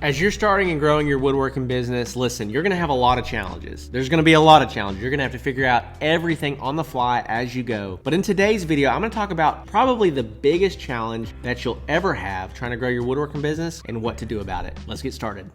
As you're starting and growing your woodworking business, listen, you're gonna have a lot of challenges. There's gonna be a lot of challenges. You're gonna have to figure out everything on the fly as you go. But in today's video, I'm gonna talk about probably the biggest challenge that you'll ever have trying to grow your woodworking business and what to do about it. Let's get started.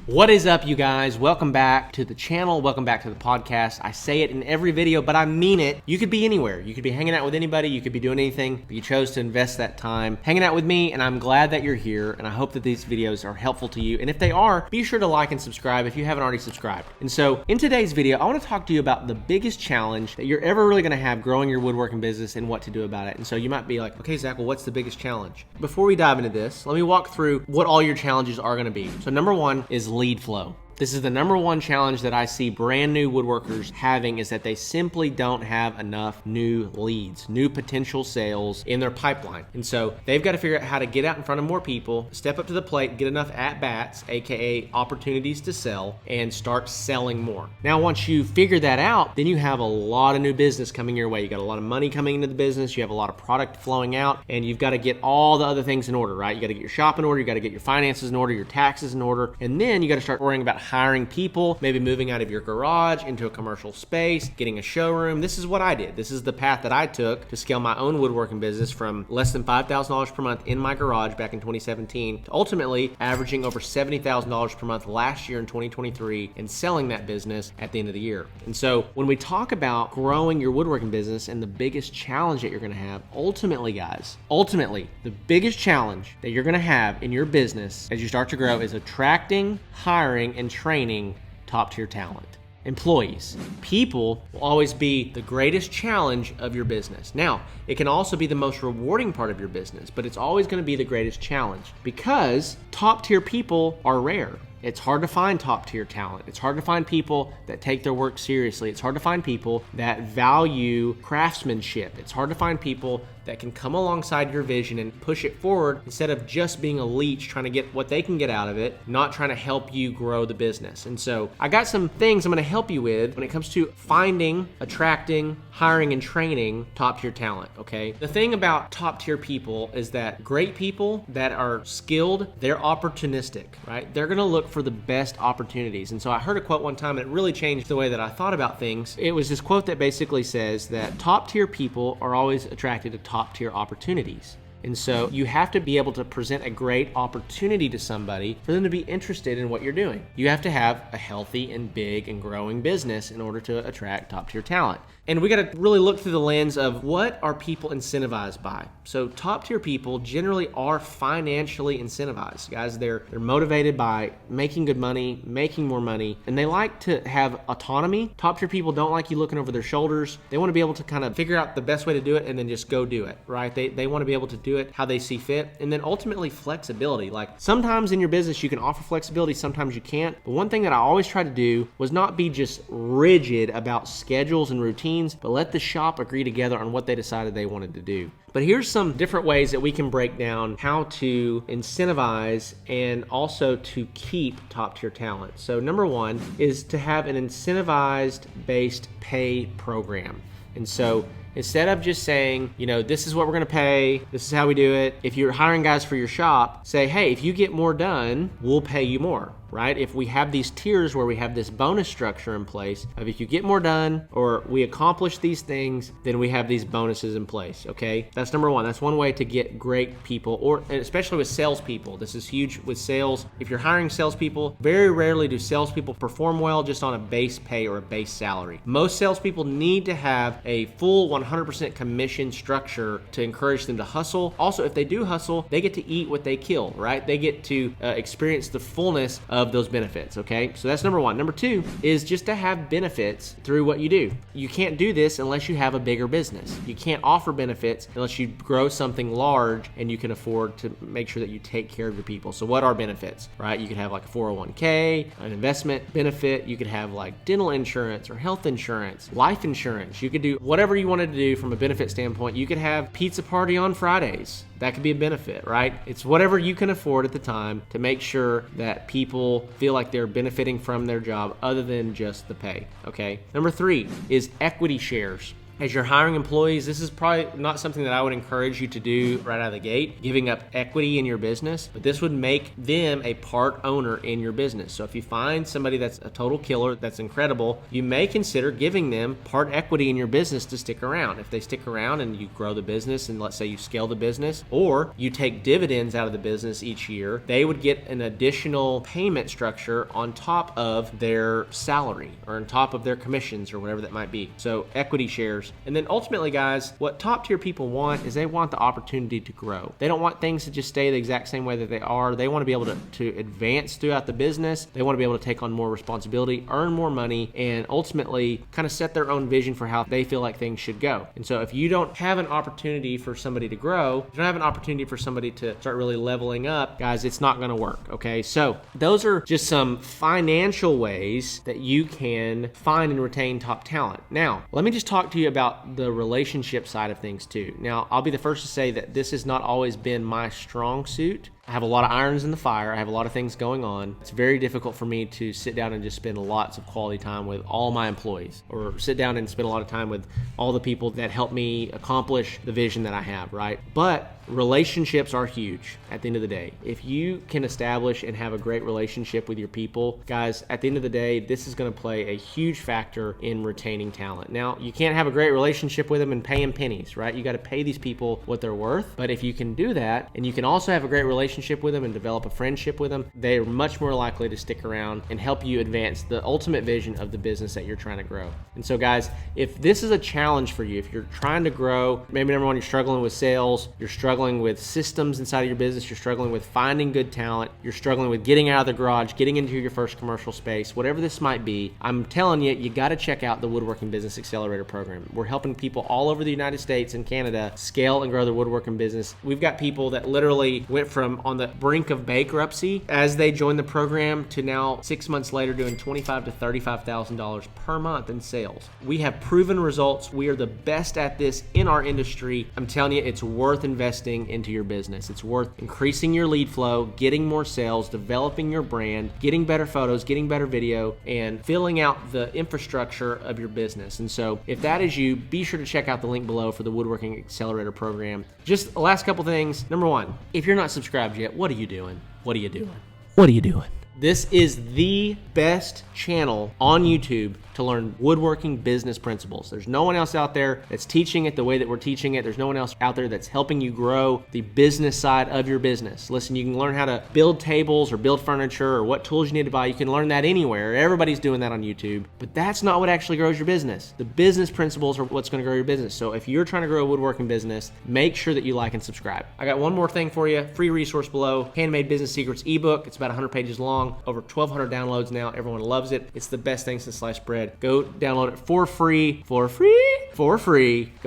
What is up, you guys? Welcome back to the channel. Welcome back to the podcast. I say it in every video, but I mean it. You could be anywhere. You could be hanging out with anybody. You could be doing anything, but you chose to invest that time hanging out with me, and I'm glad that you're here, and I hope that these videos are helpful to you. And if they are, be sure to like and subscribe if you haven't already subscribed. And so in today's video, I want to talk to you about the biggest challenge that you're ever really going to have growing your woodworking business and what to do about it. And so you might be like, okay, Zach, well, what's the biggest challenge? Before we dive into this, let me walk through what all your challenges are going to be. So number one is lead flow. This is the number one challenge that I see brand new woodworkers having, is that they simply don't have enough new leads, new potential sales in their pipeline. And so they've got to figure out how to get out in front of more people, step up to the plate, get enough at-bats, aka opportunities to sell, and start selling more. Now, once you figure that out, then you have a lot of new business coming your way. You got a lot of money coming into the business, you have a lot of product flowing out, and you've got to get all the other things in order, right? You got to get your shop in order, you got to get your finances in order, your taxes in order, and then you got to start worrying about hiring people, maybe moving out of your garage into a commercial space, getting a showroom. This is what I did. This is the path that I took to scale my own woodworking business from less than $5,000 per month in my garage back in 2017 to ultimately averaging over $70,000 per month last year in 2023 and selling that business at the end of the year. And so when we talk about growing your woodworking business and the biggest challenge that you're going to have, ultimately, guys, the biggest challenge that you're going to have in your business as you start to grow is attracting, hiring, and training top tier talent. Employees. People will always be the greatest challenge of your business. Now, it can also be the most rewarding part of your business, but it's always going to be the greatest challenge because top tier people are rare. It's hard to find top tier talent. It's hard to find people that take their work seriously. It's hard to find people that value craftsmanship. It's hard to find people that can come alongside your vision and push it forward instead of just being a leech trying to get what they can get out of it, not trying to help you grow the business. And so I got some things I'm going to help you with when it comes to finding, attracting, hiring, and training top tier talent, okay? The thing about top tier people is that great people that are skilled, they're opportunistic, right? They're going to look for the best opportunities. And so I heard a quote one time and it really changed the way that I thought about things. It was this quote that basically says that top tier people are always attracted to top tier opportunities. And so you have to be able to present a great opportunity to somebody for them to be interested in what you're doing. You have to have a healthy and big and growing business in order to attract top tier talent. And we got to really look through the lens of what are people incentivized by. So top tier people generally are financially incentivized. Guys, they're motivated by making good money, making more money, and they like to have autonomy. Top tier people don't like you looking over their shoulders. They want to be able to kind of figure out the best way to do it and then just go do it, right? They want to be able to do it how they see fit. And then ultimately flexibility. Like sometimes in your business you can offer flexibility, sometimes you can't. But one thing that I always try to do was not be just rigid about schedules and routines, but let the shop agree together on what they decided they wanted to do. But here's some different ways that we can break down how to incentivize and also to keep top tier talent. So number one is to have an incentivized based pay program. And so instead of just saying, you know, this is what we're going to pay, this is how we do it. If you're hiring guys for your shop, say, hey, if you get more done, we'll pay you more, right? If we have these tiers where we have this bonus structure in place of if you get more done or we accomplish these things, then we have these bonuses in place, okay? That's number one. That's one way to get great people, or especially with salespeople. This is huge with sales. If you're hiring salespeople, very rarely do salespeople perform well just on a base pay or a base salary. Most salespeople need to have a full 100% commission structure to encourage them to hustle. Also, if they do hustle, they get to eat what they kill, right? They get to experience the fullness of those benefits, okay? So that's number one. Number two is just to have benefits through what you do. You can't do this unless you have a bigger business. You can't offer benefits unless you grow something large and you can afford to make sure that you take care of your people. So what are benefits, right? You could have like a 401k, an investment benefit. You could have like dental insurance or health insurance, life insurance. You could do whatever you wanted to do from a benefit standpoint. You could have pizza party on Fridays. That could be a benefit, right? It's whatever you can afford at the time to make sure that people feel like they're benefiting from their job other than just the pay, okay? Number three is equity shares. As you're hiring employees, this is probably not something that I would encourage you to do right out of the gate, giving up equity in your business, but this would make them a part owner in your business. So if you find somebody that's a total killer, that's incredible, you may consider giving them part equity in your business to stick around. If they stick around and you grow the business, and let's say you scale the business, or you take dividends out of the business each year, they would get an additional payment structure on top of their salary or on top of their commissions or whatever that might be. So equity shares. And then ultimately, guys, what top tier people want is they want the opportunity to grow. They don't want things to just stay the exact same way that they are. They want to be able to advance throughout the business. They want to be able to take on more responsibility, earn more money, and ultimately kind of set their own vision for how they feel like things should go. And so if you don't have an opportunity for somebody to grow, if you don't have an opportunity for somebody to start really leveling up, guys, it's not going to work. Okay. So those are just some financial ways that you can find and retain top talent. Now, let me just talk to you about the relationship side of things too. Now, I'll be the first to say that this has not always been my strong suit. I have a lot of irons in the fire. I have a lot of things going on. It's very difficult for me to sit down and just spend lots of quality time with all my employees, or sit down and spend a lot of time with all the people that help me accomplish the vision that I have, right? But relationships are huge at the end of the day. If you can establish and have a great relationship with your people, guys, at the end of the day, this is going to play a huge factor in retaining talent. Now, you can't have a great relationship with them and pay them pennies, right? You got to pay these people what they're worth. But if you can do that, and you can also have a great relationship with them and develop a friendship with them, they are much more likely to stick around and help you advance the ultimate vision of the business that you're trying to grow. And so, guys, if this is a challenge for you, if you're trying to grow, maybe number one, you're struggling with sales, you're struggling with systems inside of your business, you're struggling with finding good talent, you're struggling with getting out of the garage, getting into your first commercial space, whatever this might be, I'm telling you, you got to check out the Woodworking Business Accelerator program. We're helping people all over the United States and Canada scale and grow their woodworking business. We've got people that literally went from on the brink of bankruptcy as they joined the program to now 6 months later doing $25,000 to $35,000 per month in sales. We have proven results. We are the best at this in our industry. I'm telling you, it's worth investing into your business. It's worth increasing your lead flow, getting more sales, developing your brand, getting better photos, getting better video, and filling out the infrastructure of your business. And so if that is you, be sure to check out the link below for the Woodworking Accelerator program. Just the last couple things. Number one, if you're not subscribed yet, what are you doing? What are you doing? What are you doing? This is the best channel on YouTube to learn woodworking business principles. There's no one else out there that's teaching it the way that we're teaching it. There's no one else out there that's helping you grow the business side of your business. Listen, you can learn how to build tables or build furniture or what tools you need to buy. You can learn that anywhere. Everybody's doing that on YouTube, but that's not what actually grows your business. The business principles are what's going to grow your business. So if you're trying to grow a woodworking business, make sure that you like and subscribe. I got one more thing for you. Free resource below, Handmade Business Secrets ebook. It's about 100 pages long, over 1,200 downloads now. Everyone loves it. It's the best thing since sliced bread. Go download it for free. Go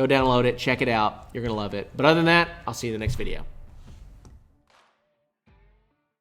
download it, check it out. You're going to love it. But other than that, I'll see you in the next video.